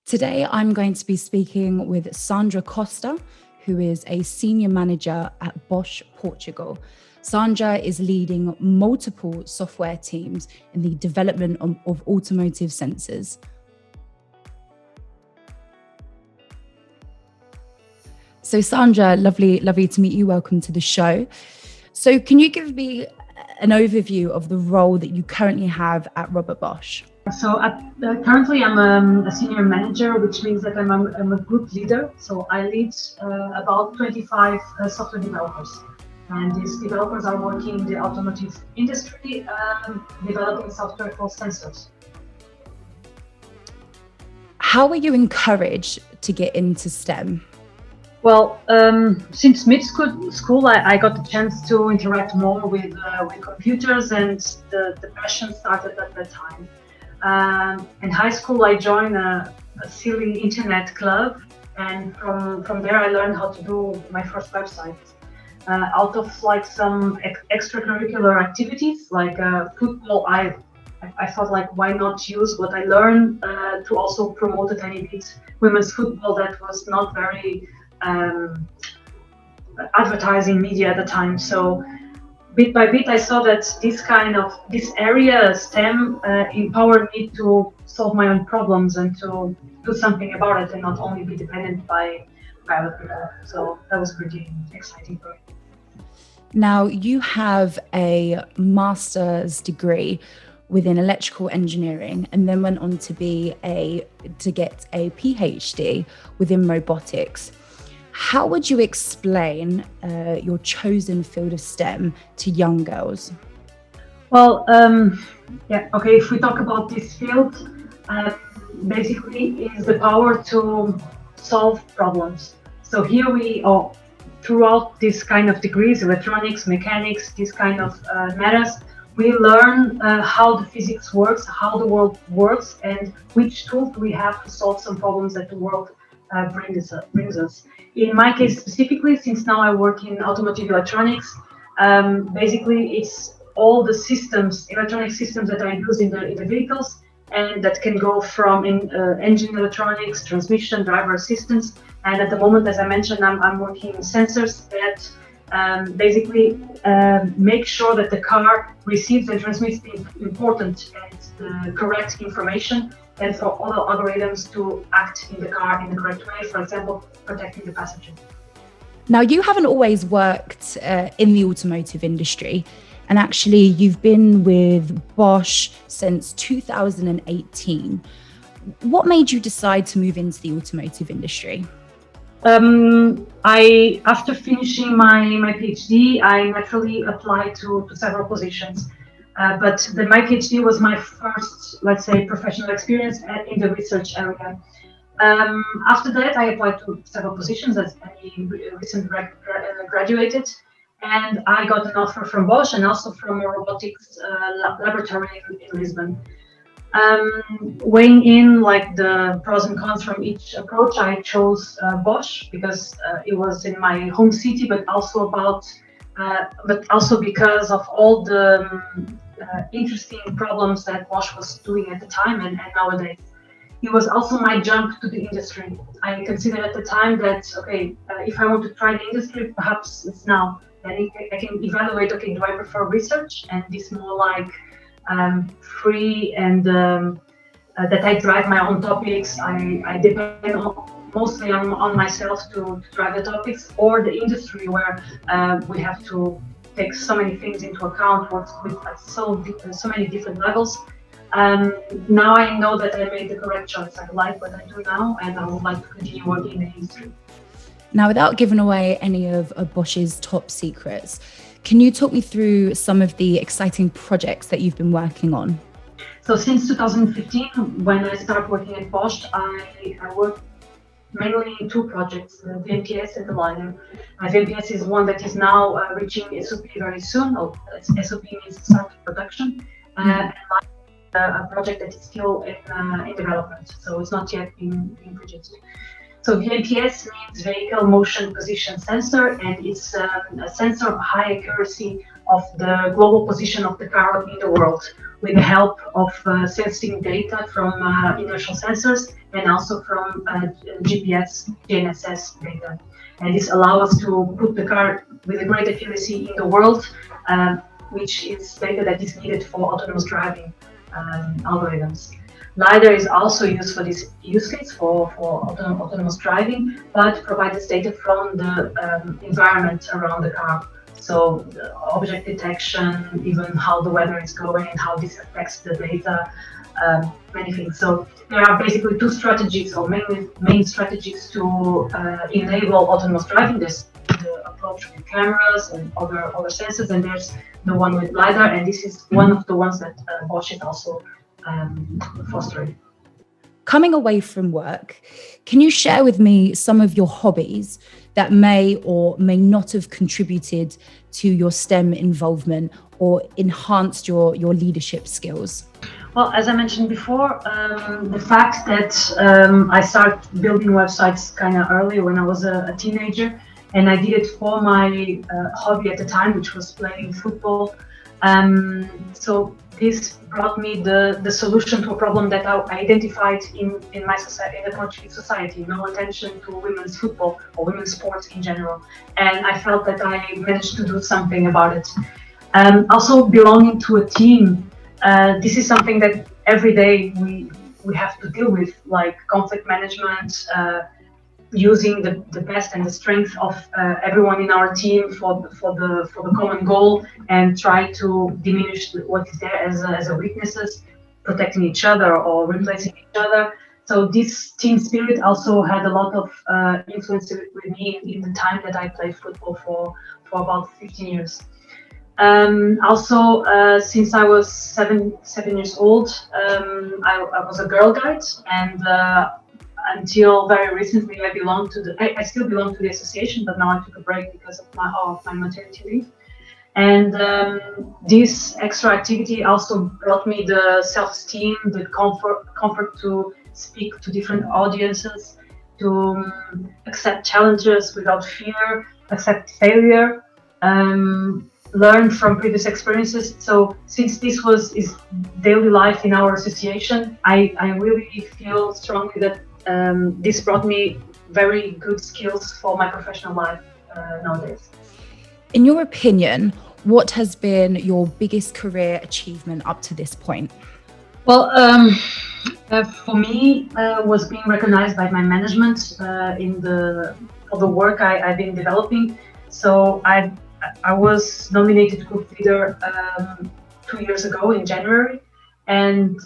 Today, I'm going to be speaking with Sandra Costa, who is a senior manager at Bosch, Portugal. Sandra is leading multiple software teams in the development of automotive sensors. So Sandra, lovely to meet you. Welcome to the show. So can you give me an overview of the role that you currently have at Robert Bosch? So currently I'm a senior manager, which means that I'm a group leader. So I lead about 25 software developers. And these developers are working in the automotive industry, developing software for sensors. How were you encouraged to get into STEM? Well, since mid-school, I got the chance to interact more with computers, and the passion started at that time. In high school, I joined a silly internet club, and from there I learned how to do my first website. Out of like some extracurricular activities like football, I thought like why not use what I learned to also promote a tiny bit women's football that was not very advertising media at the time. So bit by bit, I saw that this area, STEM, empowered me to solve my own problems and to do something about it and not only be dependent by other people. So that was pretty exciting for me. Now, you have a master's degree within electrical engineering and then went on to get a PhD within robotics. How would you explain your chosen field of STEM to young girls? Well, if we talk about this field, basically is the power to solve problems. So here we are, throughout this kind of degrees, electronics, mechanics, this kind of matters, we learn how the physics works, how the world works, and which tools we have to solve some problems that the world brings us. In my case specifically, since now I work in automotive electronics, basically it's all the systems, electronic systems that are used in the vehicles, and that can go from engine electronics, transmission, driver assistance. And at the moment, as I mentioned, I'm working in sensors that basically make sure that the car receives and transmits the important and the correct information, and for all the algorithms to act in the car in the correct way, for example, protecting the passenger. Now, you haven't always worked in the automotive industry, and actually you've been with Bosch since 2018. What made you decide to move into the automotive industry? After finishing my PhD, I naturally applied to several positions. But my PhD was my first, let's say, professional experience in the research area. After that, I applied to several positions as I recently graduated, and I got an offer from Bosch and also from a robotics laboratory in Lisbon. Weighing in like the pros and cons from each approach, I chose Bosch because it was in my home city, but also because of all the interesting problems that Bosch was doing at the time and nowadays. It was also my jump to the industry. I considered at the time that, if I want to try the industry, perhaps it's now. Then I can evaluate, do I prefer research and this more like free and that I drive my own topics. I depend mostly on myself to drive the topics, or the industry where we have to take so many things into account, work with so many different levels. Now I know that I made the correct choice. I like what I do now, and I would like to continue working in the industry. Now, without giving away any of Bosch's top secrets, can you talk me through some of the exciting projects that you've been working on? So since 2015, when I started working at Bosch, I worked mainly in two projects, the VMPS and the liner. VMPS is one that is now reaching SOP very soon. SOP means start of production. And a project that is still in development, so it's not yet being produced. So VMPS means Vehicle Motion Position Sensor, and it's a sensor of high accuracy of the global position of the car in the world with the help of sensing data from inertial sensors and also from GPS, GNSS data. And this allows us to put the car with a great accuracy in the world, which is data that is needed for autonomous driving algorithms. LiDAR is also used for this use case for autonomous driving, but provides data from the environment around the car. So object detection, even how the weather is going and how this affects the data, many things. So there are basically two strategies or main strategies to enable autonomous driving. There's the approach with cameras and other sensors, and there's the one with LiDAR, and this is one of the ones that Bosch is also fostering. Coming away from work, can you share with me some of your hobbies that may or may not have contributed to your STEM involvement or enhanced your leadership skills? Well, as I mentioned before, the fact that I started building websites kind of early when I was a teenager, and I did it for my hobby at the time, which was playing football. So this brought me the solution to a problem that I identified in my society, in the Portuguese society, no attention to women's football or women's sports in general. And I felt that I managed to do something about it. Also belonging to a team, this is something that every day we have to deal with, like conflict management, using the best and the strength of everyone in our team for the common goal, and try to diminish what is there as a weaknesses, protecting each other or replacing each other. So this team spirit also had a lot of influence with me in the time that I played football for about 15 years. Also, since I was seven years old, I was a Girl Guide, and until very recently, I still belong to the association, but now I took a break because of my maternity leave. And this extra activity also brought me the self-esteem, the comfort to speak to different audiences, to accept challenges without fear, accept failure, learn from previous experiences. So since this is daily life in our association, I really feel strongly that this brought me very good skills for my professional life nowadays. In your opinion, what has been your biggest career achievement up to this point? Well, for me, was being recognized by my management for the work I've been developing. So I was nominated Group Leader 2 years ago in January, and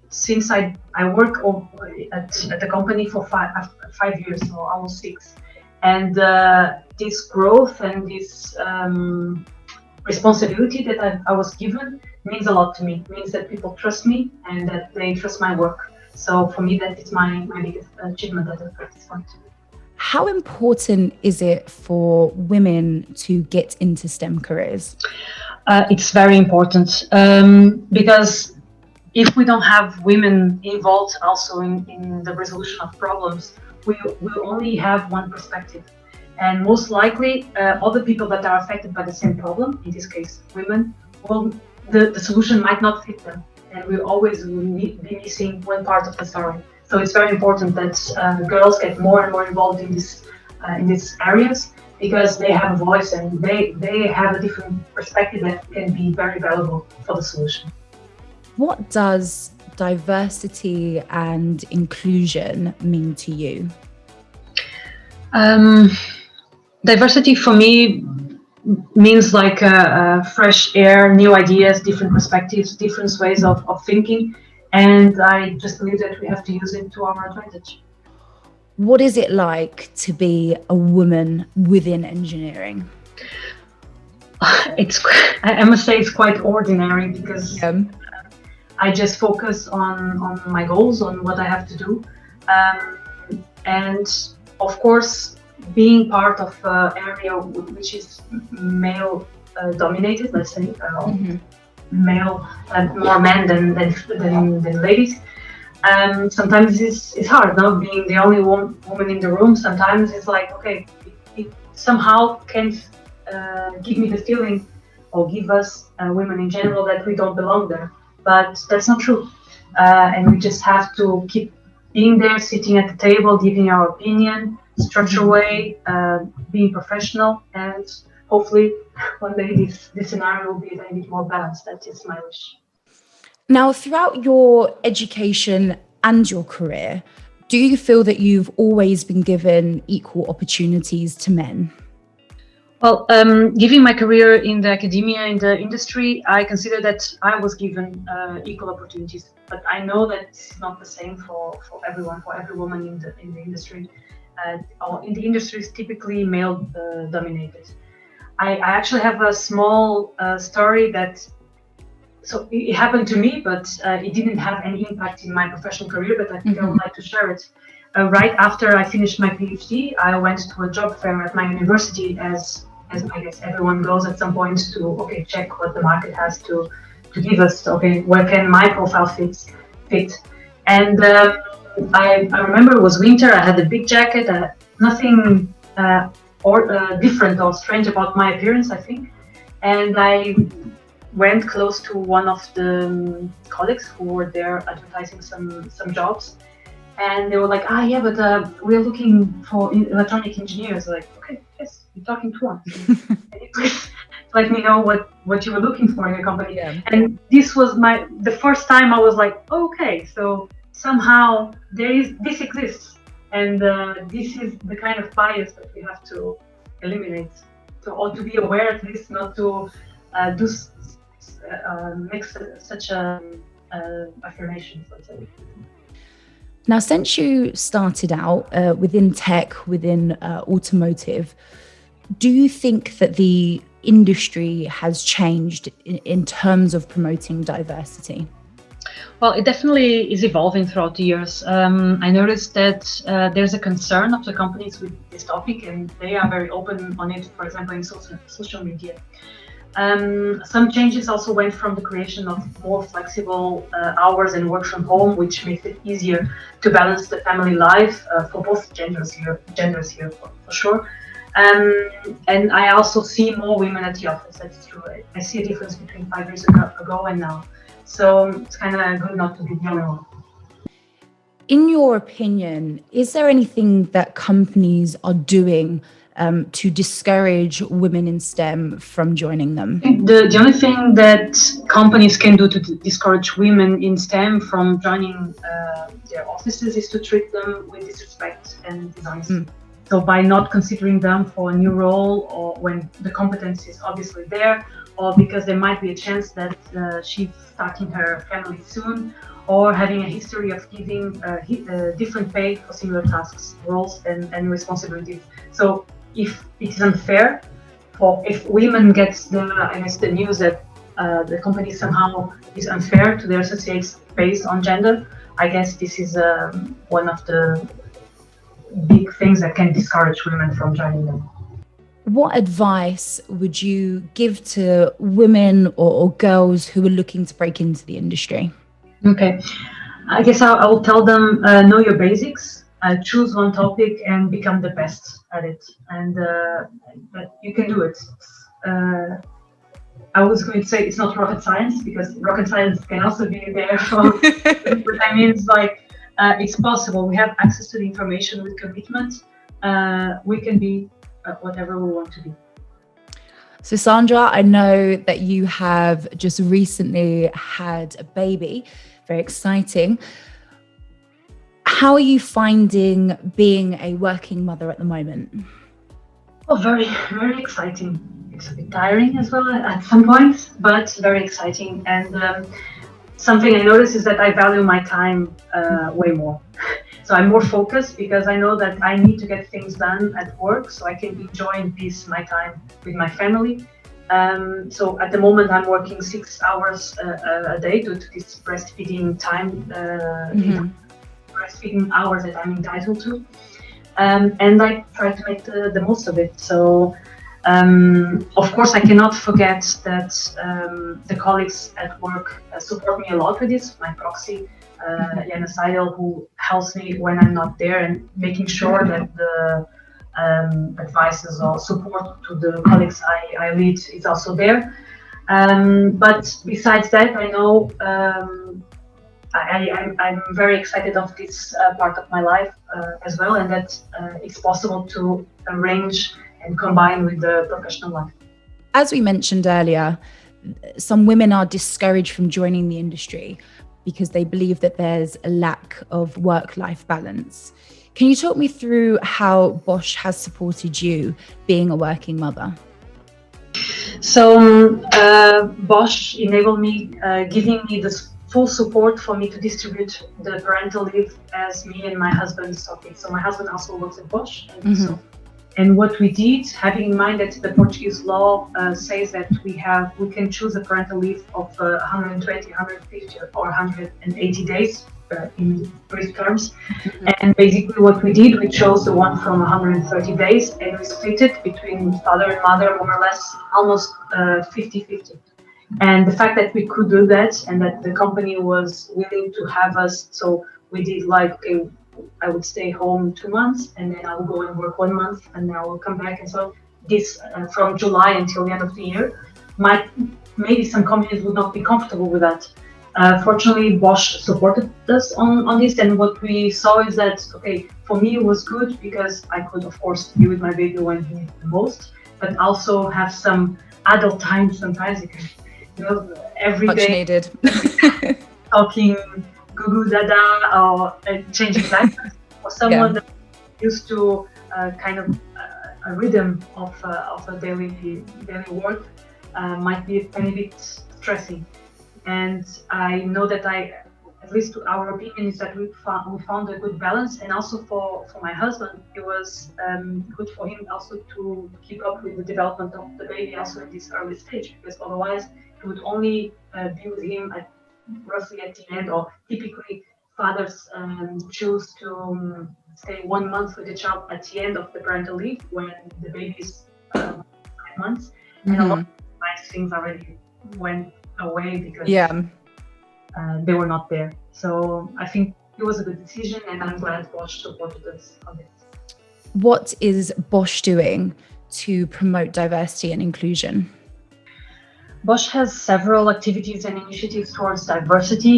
since I work at the company for 5 years, so almost 6, and this growth and this responsibility that I was given means a lot to me. It means that people trust me and that they trust my work. So for me, that is my biggest achievement at this point. How important is it for women to get into STEM careers? It's very important because if we don't have women involved also in the resolution of problems, we will only have one perspective. And most likely, other people that are affected by the same problem, in this case, women, the solution might not fit them. And we'll always be missing one part of the story. So it's very important that girls get more and more involved in these areas, because they have a voice and they have a different perspective that can be very valuable for the solution. What does diversity and inclusion mean to you? Diversity for me means like fresh air, new ideas, different perspectives, different ways of thinking. And I just believe that we have to use it to our advantage. What is it like to be a woman within engineering? I must say it's quite ordinary, because I just focus on my goals, on what I have to do. And of course, being part of an area which is male dominated, let's say, male, more men than ladies. Sometimes it's hard, no? Being the only woman in the room, sometimes it's like, okay, it somehow can give me the feeling or give us, women in general, that we don't belong there. But that's not true. And we just have to keep being there, sitting at the table, giving our opinion, structured way, being professional, and hopefully one day this scenario will be a little bit more balanced. That is my wish. Now, throughout your education and your career, do you feel that you've always been given equal opportunities to men? Well, given my career in the academia, in the industry, I consider that I was given equal opportunities. But I know that it's not the same for everyone, for every woman in the industry. Or in the industry is typically male dominated. I actually have a small story that, so it happened to me, but it didn't have any impact in my professional career, but I think I would like to share it. Right after I finished my PhD, I went to a job fair at my university, as I guess everyone goes at some point, to check what the market has to give us. Where can my profile fit? And I remember it was winter. I had a big jacket. Nothing different or strange about my appearance, I think. And I went close to one of the colleagues who were there advertising some jobs. And they were like, yeah, but we're looking for electronic engineers. Like, okay, yes, you're talking to us. Can you please let me know what you were looking for in your company? Yeah. And this was the first time I was like, okay, so somehow this exists. And this is the kind of bias that we have to eliminate, or to be aware, at least not to make such affirmations, let's say. Now, since you started out within tech, within automotive, do you think that the industry has changed in terms of promoting diversity? Well, it definitely is evolving throughout the years. I noticed that there's a concern of the companies with this topic, and they are very open on it, for example, in social media. Some changes also went from the creation of more flexible hours and work from home, which makes it easier to balance the family life for both genders here for sure. And I also see more women at the office. That's true. I see a difference between 5 years ago and now. So it's kind of good not to be the only one. In your opinion, is there anything that companies are doing to discourage women in STEM from joining them? The only thing that companies can do to discourage women in STEM from joining their offices is to treat them with disrespect and dishonesty. So by not considering them for a new role, or when the competence is obviously there, or because there might be a chance that she's starting her family soon, or having a history of giving different pay for similar tasks, roles, and responsibilities. So if it is unfair, if women get the news that the company somehow is unfair to their associates based on gender, I guess this is one of the big things that can discourage women from joining them. What advice would you give to women or girls who are looking to break into the industry? Okay, I guess I will tell them, know your basics, choose one topic and become the best at it. And but you can do it. I was going to say it's not rocket science, because rocket science can also be there. But I mean, it's like, it's possible. We have access to the information with commitment. We can be whatever we want to be. So Sandra, I know that you have just recently had a baby, very exciting. How are you finding being a working mother at the moment? Oh, very, very exciting. It's a bit tiring as well at some points, but very exciting. And something I notice is that I value my time way more. So I'm more focused, because I know that I need to get things done at work so I can enjoy in peace my time with my family. So at the moment I'm working 6 hours a day due to this breastfeeding time, breastfeeding hours that I'm entitled to. And I try to make the most of it. So of course I cannot forget that the colleagues at work support me a lot with this, my proxy, Jana Seidel, who helps me when I'm not there, and making sure that the advices or support to the colleagues I lead is also there. But besides that, I know I'm very excited of this part of my life as well, and that it's possible to arrange and combine with the professional life. As we mentioned earlier, some women are discouraged from joining the industry because they believe that there's a lack of work-life balance. Can you talk me through how Bosch has supported you being a working mother? So Bosch enabled me, giving me this full support for me to distribute the parental leave as me and my husband talking. So my husband also works at Bosch, and what we did, having in mind that the Portuguese law says that we can choose a parental leave of 120, 150, or 180 days in brief terms. And basically what we did, we chose the one from 130 days, and we split it between father and mother, more or less almost 50-50. And the fact that we could do that and that the company was willing to have us, so we did like, okay, I would stay home 2 months and then I will go and work 1 month and then I will come back. And so this from July until the end of the year, maybe some companies would not be comfortable with that. Fortunately, Bosch supported us on this, and what we saw is that, okay, for me it was good because I could, of course, be with my baby when he needs the most, but also have some adult time sometimes, because, every Much day needed. talking goo dada or changing diapers for someone that used to kind of a rhythm of a daily work might be a tiny bit stressing. And I know that at least our opinion is that we found a good balance, and also for my husband, it was good for him also to keep up with the development of the baby also at this early stage, because otherwise he would only be with him roughly at the end, or typically fathers choose to stay 1 month with the child at the end of the parental leave when the baby is 5 months, and a lot of nice things already went away because they were not there. So I think it was a good decision, and I'm glad Bosch supported us on this. What is Bosch doing to promote diversity and inclusion? Bosch has several activities and initiatives towards diversity.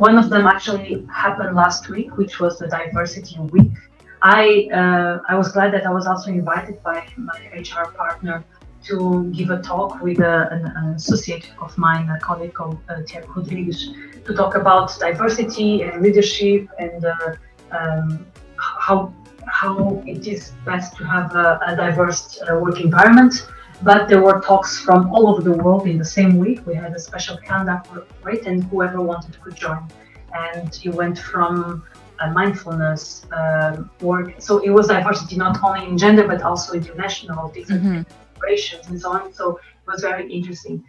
One of them actually happened last week, which was the Diversity Week. I was glad that I was also invited by my HR partner to give a talk with an associate of mine, a colleague called Tiago Rodrigues, to talk about diversity and leadership and how it is best to have a diverse work environment. But there were talks from all over the world in the same week. We had a special calendar for it, and whoever wanted could join. And it went from mindfulness work. So it was diversity not only in gender, but also international, different and so on. So it was very interesting.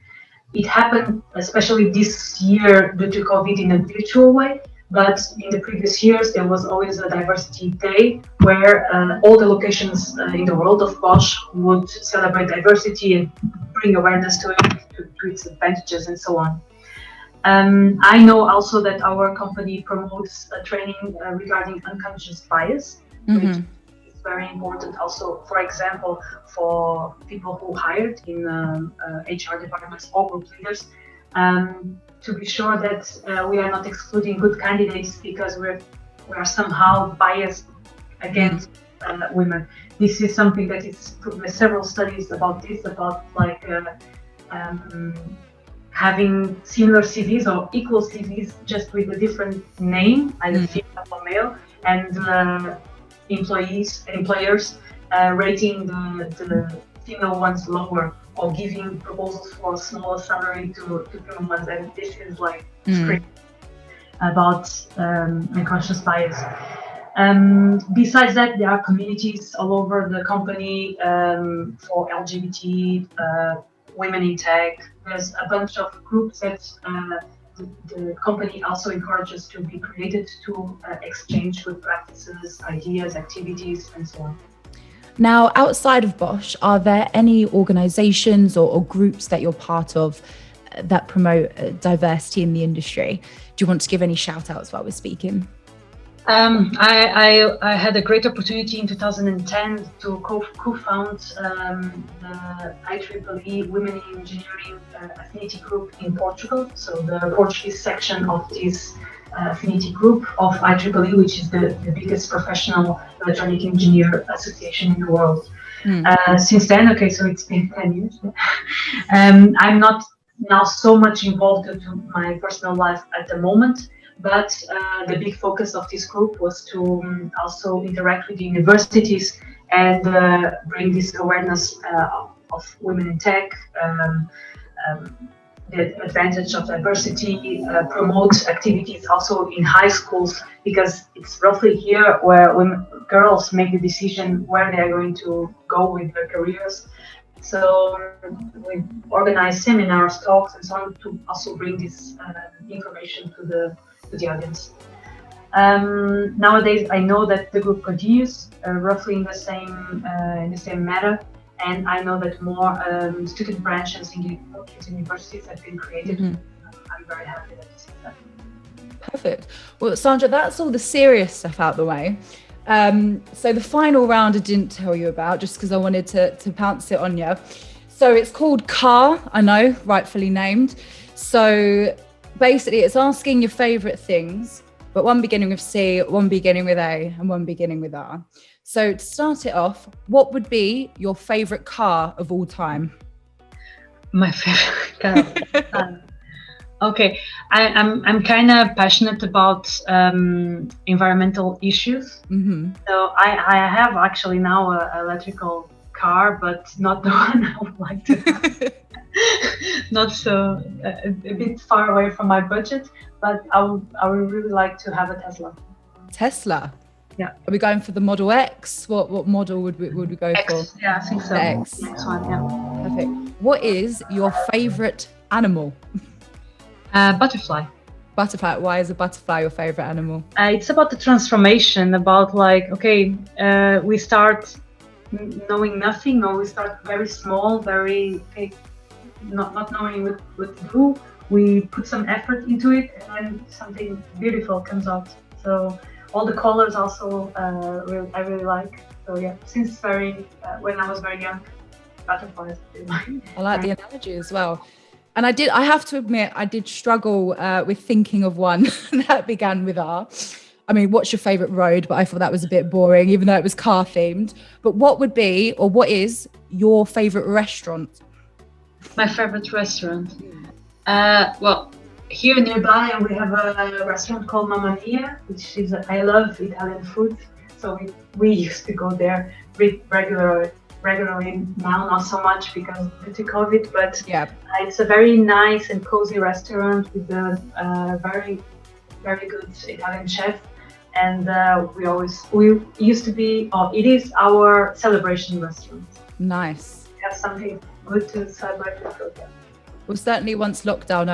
It happened especially this year due to COVID in a virtual way, but in the previous years there was always a diversity day where all the locations in the world of Bosch would celebrate diversity and bring awareness to it, to its advantages and so on. I know also that our company promotes a training regarding unconscious bias, which very important also, for example, for people who hired in HR departments or group leaders, to be sure that we are not excluding good candidates because we are somehow biased against women. This is something that is proven by several studies about this, about like having similar CVs or equal CVs just with a different name, either female or male, and employers rating the female ones lower or giving proposals for a smaller salary to female ones, and this is like about unconscious bias. Besides that, there are communities all over the company for LGBT, women in tech. There's a bunch of groups that the company also encourages to be created to exchange good practices, ideas, activities, and so on. Now, outside of Bosch, are there any organizations or groups that you're part of that promote diversity in the industry? Do you want to give any shout outs while we're speaking? I had a great opportunity in 2010 to co-found the IEEE Women in Engineering Affinity Group in Portugal. So the Portuguese section of this affinity group of IEEE, which is the biggest professional electronic engineer association in the world. Since then, okay, so it's been 10 years. I'm not now so much involved into my personal life at the moment. But the big focus of this group was to also interact with the universities and bring this awareness of women in tech, the advantage of diversity, promote activities also in high schools, because it's roughly here where girls make the decision where they are going to go with their careers. So we organize seminars, talks, and so on to also bring this information to the audience. Nowadays, I know that the group continues roughly in the same matter, and I know that more student branches in universities have been created. I'm very happy that you see that. Perfect. Well, Sandra, that's all the serious stuff out the way. So the final round I didn't tell you about, just because I wanted to pounce it on you. So it's called CAR, I know, rightfully named. So basically it's asking your favorite things, but one beginning with C, one beginning with A, and one beginning with R. So to start it off, what would be your favorite car of all time? My favorite car of all time. Okay, I'm kind of passionate about environmental issues. So I have actually now an electrical car, but not the one I would like to have. Not so a bit far away from my budget, but I would really like to have a Tesla. Tesla? Yeah. Are we going for the Model X? What model would we go X, for? yeah, I think so. The X. Next one, yeah. Perfect. What is your favorite animal? Butterfly. Butterfly. Why is a butterfly your favorite animal? It's about the transformation, about like, okay, we start knowing nothing, or we start very small, very not knowing what to do. We put some effort into it, and then something beautiful comes out. So all the colors also I really like. So yeah, since when I was very young, butterflies. I like the analogy as well. And I have to admit, I did struggle with thinking of one that began with R. I mean, what's your favorite road? But I thought that was a bit boring, even though it was car themed. But what would be, or what is your favorite restaurant? My favorite restaurant? Well, here nearby we have a restaurant called Mamma Mia, which is, I love Italian food. So we used to go there regularly, now not so much because due to COVID, but yeah, it's a very nice and cozy restaurant with a very, very good Italian chef. And we used to be, it is our celebration restaurant. Nice. We have something good to celebrate with food. Well, certainly once lockdown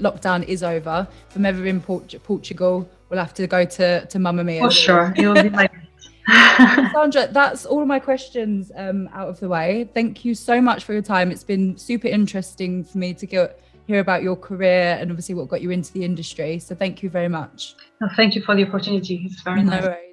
lockdown is over, if I'm ever in Portugal, we'll have to go to Mamma Mia. For sure, it will be like Sandra, that's all of my questions out of the way. Thank you so much for your time. It's been super interesting for me to hear about your career and obviously what got you into the industry. So thank you very much. No, thank you for the opportunity. It's very nice. No worries.